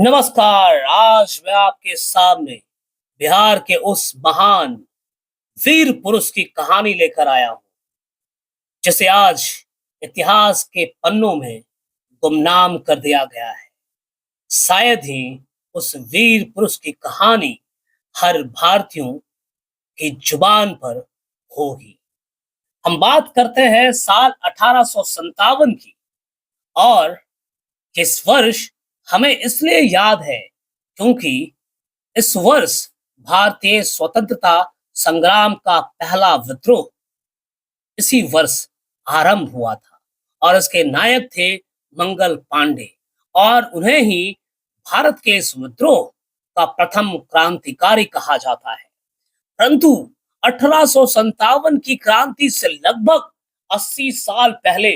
नमस्कार। आज मैं आपके सामने बिहार के उस महान वीर पुरुष की कहानी लेकर आया हूं जिसे आज इतिहास के पन्नों में गुमनाम कर दिया गया है। शायद ही उस वीर पुरुष की कहानी हर भारतीयों की जुबान पर होगी। हम बात करते हैं साल 1857 की। और इस वर्ष हमें इसलिए याद है क्योंकि इस वर्ष भारतीय स्वतंत्रता संग्राम का पहला विद्रोह इसी वर्ष आरंभ हुआ था और इसके नायक थे मंगल पांडे। और उन्हें ही भारत के इस विद्रोह का प्रथम क्रांतिकारी कहा जाता है। परंतु 1857 की क्रांति से लगभग 80 साल पहले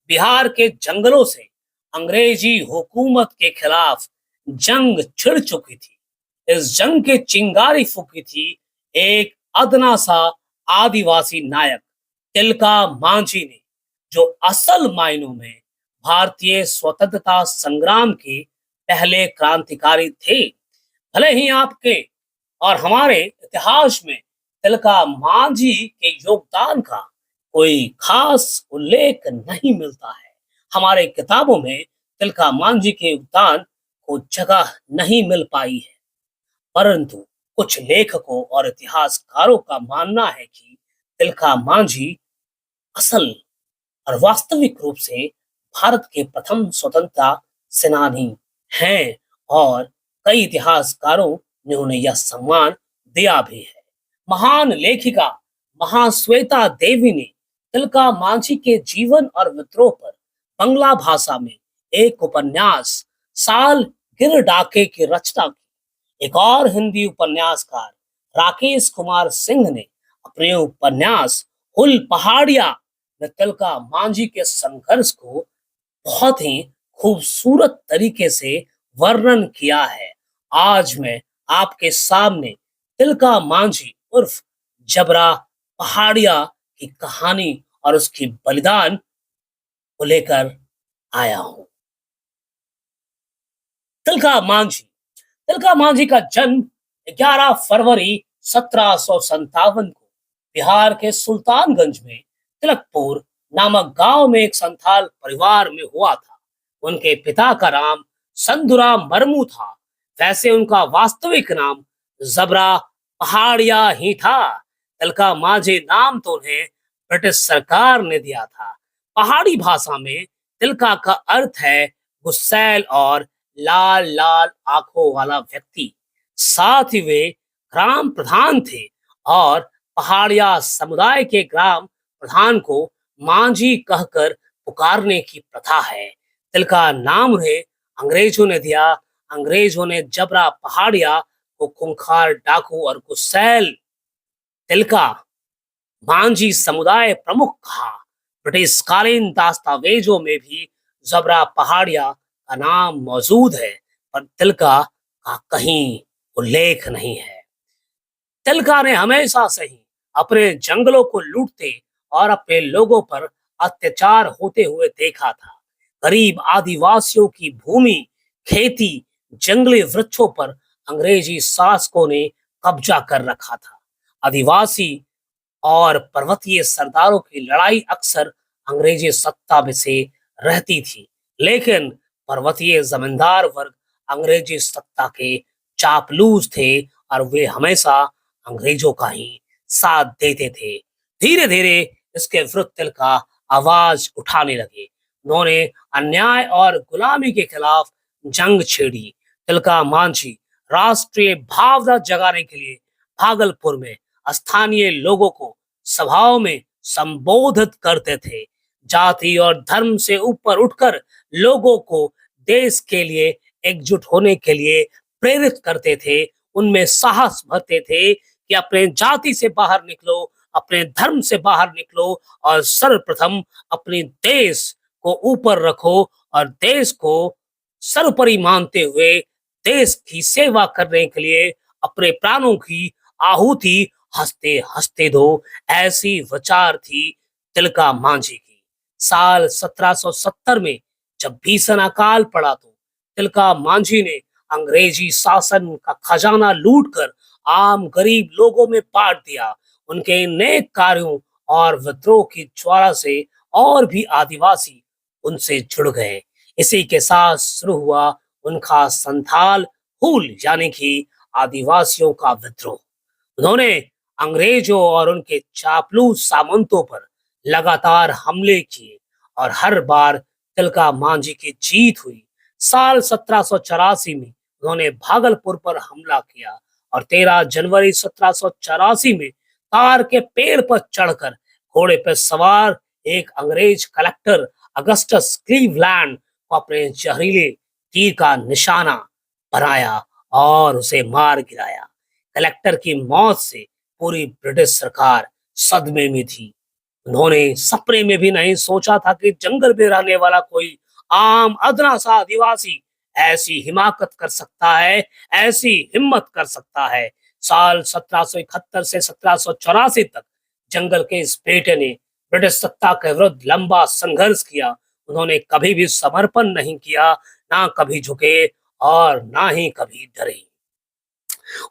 बिहार के जंगलों से अंग्रेजी हुकूमत के खिलाफ जंग छिड़ चुकी थी। इस जंग के चिंगारी फूकी थी एक अदना सा आदिवासी नायक तिलका मांझी ने, जो असल मायनों में भारतीय स्वतंत्रता संग्राम के पहले क्रांतिकारी थे। भले ही आपके और हमारे इतिहास में तिलका मांझी के योगदान का कोई खास उल्लेख नहीं मिलता है। हमारे किताबों में तिलका मांझी के योगदान को जगह नहीं मिल पाई है। परंतु कुछ लेखकों और इतिहासकारों का मानना है कि तिलका मांझी असल और वास्तविक रूप से भारत के प्रथम स्वतंत्रता सेनानी हैं। और कई इतिहासकारों ने उन्हें यह सम्मान दिया भी है। महान लेखिका महाश्वेता देवी ने तिलका मांझी के जीवन और विद्रोह पर बंगला भाषा में एक उपन्यास साल गिर डाके की रचना की। एक और हिंदी उपन्यासकार राकेश कुमार सिंह ने अपने उपन्यास हुल पहाड़िया में तिलका मांझी के संघर्ष को बहुत ही खूबसूरत तरीके से वर्णन किया है। आज मैं आपके सामने तिलका मांझी उर्फ जबरा पहाड़िया की कहानी और उसकी बलिदान को लेकर आया हूं। तिलका मांझी तिलका मांझी का जन्म 11 फरवरी 1757 को बिहार के सुल्तानगंज में तिलकपुर नामक गांव में एक संथाल परिवार में हुआ था। उनके पिता का नाम संधुराम मरमू था। वैसे उनका वास्तविक नाम जबरा पहाड़िया ही था। तिलका मांझी नाम तो उन्हें ब्रिटिश सरकार ने दिया था। पहाड़ी भाषा में तिलका का अर्थ है गुस्सैल और लाल लाल आंखों वाला व्यक्ति। साथ ही वे ग्राम प्रधान थे और पहाड़िया समुदाय के ग्राम प्रधान को मांझी कहकर पुकारने की प्रथा है। तिलका नाम उन्हें अंग्रेजों ने दिया। अंग्रेजों ने जबरा पहाड़िया को खूंखार डाकू और गुस्सैल तिलका मांझी समुदाय प्रमुख कहा। ब्रिटिश कालीन दस्तावेजों में भी जबरा पहाड़िया का नाम मौजूद है, पर तिलका का कहीं उल्लेख नहीं है। तिलका ने हमेशा से ही अपने जंगलों को लूटते और अपने लोगों पर अत्याचार होते हुए देखा था। गरीब आदिवासियों की भूमि, खेती, जंगली वृक्षों पर अंग्रेजी शासकों ने कब्जा कर रखा था। आदिवासी और पर्वतीय सरदारों की लड़ाई अक्सर अंग्रेजी सत्ता में से रहती थी, लेकिन पर्वतीय जमींदार वर्ग अंग्रेजी सत्ता के चापलूस थे और वे हमेशा अंग्रेजों का ही साथ देते थे। धीरे धीरे इसके विरुद्ध तिलका आवाज उठाने लगे। उन्होंने अन्याय और गुलामी के खिलाफ जंग छेड़ी। तिलका मांझी राष्ट्रीय भावना जगाने के लिए भागलपुर में स्थानीय लोगों को सभाओं में संबोधित करते थे। जाति और धर्म से ऊपर उठकर लोगों को देश के लिए एकजुट होने के लिए प्रेरित करते थे। उनमें साहस भरते थे कि अपने जाति से बाहर निकलो, अपने धर्म से बाहर निकलो और सर्वप्रथम अपने देश को ऊपर रखो और देश को सर्वोपरि मानते हुए देश की सेवा करने के लिए अपने प्राणों की आहुति हंसते हंसते दो। ऐसी विचार थी तिलका मांझी की। साल 1770 में जब भीषण अकाल पड़ा तो तिलका मांझी ने अंग्रेजी शासन का खजाना लूटकर आम गरीब लोगों में बांट दिया। उनके नेक कार्यों और विद्रोह की ज्वाला से और भी आदिवासी उनसे जुड़ गए। इसी के साथ शुरू हुआ उनका संथाल हुल यानी कि आदिवासियों का विद्रोह। उन्होंने अंग्रेजों और उनके चापलूस सामंतों पर लगातार हमले किए और हर बार तिलका मांझी की जीत हुई। साल 1784 में उन्होंने भागलपुर पर हमला किया और 13 जनवरी 1784 में तार के पेड़ पर चढ़कर घोड़े पर सवार एक अंग्रेज कलेक्टर अगस्टस क्लीवलैंड को अपने जहरीले तीर का निशाना बनाया और उसे मार गिराया। कलेक्टर की मौत से पूरी ब्रिटिश सरकार सदमे में थी। उन्होंने सपने में भी नहीं सोचा था कि जंगल में रहने वाला कोई आम अदना सा आदिवासी ऐसी हिमाकत कर सकता है, ऐसी हिम्मत कर सकता है। साल 1771 से 1784 तक जंगल के इस बेटे ने ब्रिटिश सत्ता के विरुद्ध लंबा संघर्ष किया। उन्होंने कभी भी समर्पण नहीं किया, ना कभी झुके और ना ही कभी डरे।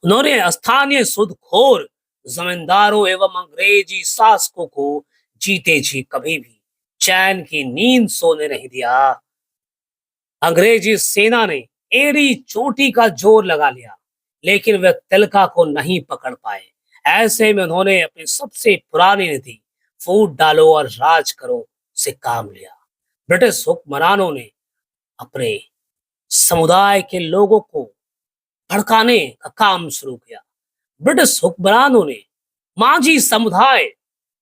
उन्होंने स्थानीय सूदखोर जमींदारों एवं अंग्रेजी शासकों को जीते जी कभी भी चैन की नींद सोने नहीं दिया। अंग्रेजी सेना ने एड़ी चोटी का जोर लगा लिया, लेकिन वे तिलका को नहीं पकड़ पाए। ऐसे में उन्होंने अपनी सबसे पुरानी नीति फूट डालो और राज करो से काम लिया। ब्रिटिश हुक्मरानों ने अपने समुदाय के लोगों को भड़काने का काम शुरू किया। ब्रिटिश हुक्मरानों ने मांझी समुदाय,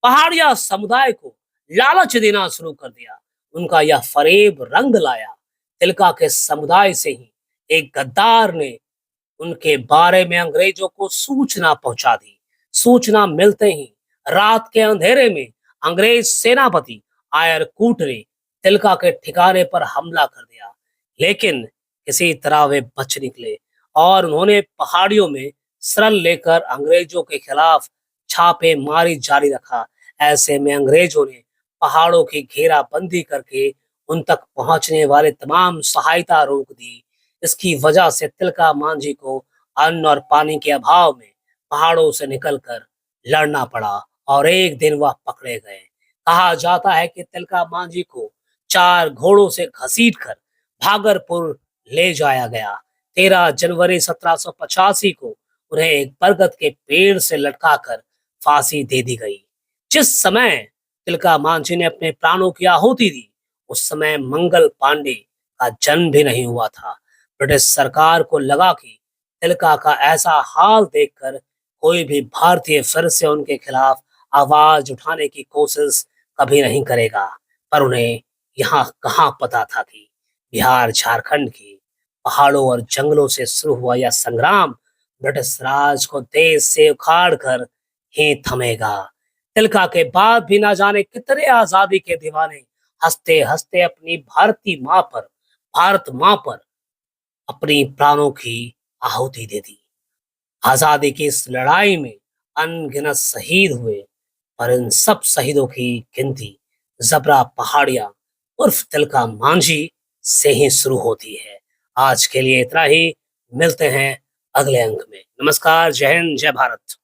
पहाड़िया समुदाय को लालच देना शुरू कर दिया। उनका यह फरेब रंग लाया। तिलका के समुदाय से ही एक गद्दार ने उनके बारे में अंग्रेजों को सूचना पहुंचा दी। सूचना मिलते ही रात के अंधेरे में अंग्रेज सेनापति आयरकूट ने तिलका के ठिकाने पर हमला कर दिया, लेकिन किसी तरह वे बच निकले और उन्होंने पहाड़ियों में शरण लेकर अंग्रेजों के खिलाफ छापेमारी जारी रखा। ऐसे में अंग्रेजों ने पहाड़ों की घेराबंदी करके उन तक पहुंचने वाले तमाम सहायता रोक दी। इसकी वजह से तिलका मांझी को अन्न और पानी के अभाव में पहाड़ों से निकलकर लड़ना पड़ा और एक दिन वह पकड़े गए। कहा जाता है कि तिलका मांझी को 4 घोड़ों से घसीटकर भागलपुर ले जाया गया। 13 जनवरी 1785 को उन्हें एक बरगद के पेड़ से लटकाकर फांसी दे दी गई। जिस समय तिलका मांझी ने अपने प्राणों की आहुति दी, उस समय मंगल पांडे का जन्म भी नहीं हुआ था। ब्रिटिश सरकार को लगा कि तिलका का ऐसा हाल देखकर कोई भी भारतीय फिर से उनके खिलाफ आवाज उठाने की कोशिश कभी नहीं करेगा। पर उन्हें यहाँ कहाँ पता था कि बिहार झारखंड की पहाड़ों और जंगलों से शुरू हुआ यह संग्राम ब्रिटिश राज को देश से उखाड़ कर ही थमेगा। तिलका के बाद भी ना जाने कितने आजादी के दीवाने हंसते हंसते अपनी भारत माँ पर अपनी प्राणों की आहुति दे दी। आजादी की इस लड़ाई में अनगिनत शहीद हुए, पर इन सब शहीदों की गिनती जबरा पहाड़िया उर्फ तिलका मांझी से ही शुरू होती है। आज के लिए इतना ही। मिलते हैं अगले अंक में। नमस्कार, जय हिंद, जय भारत।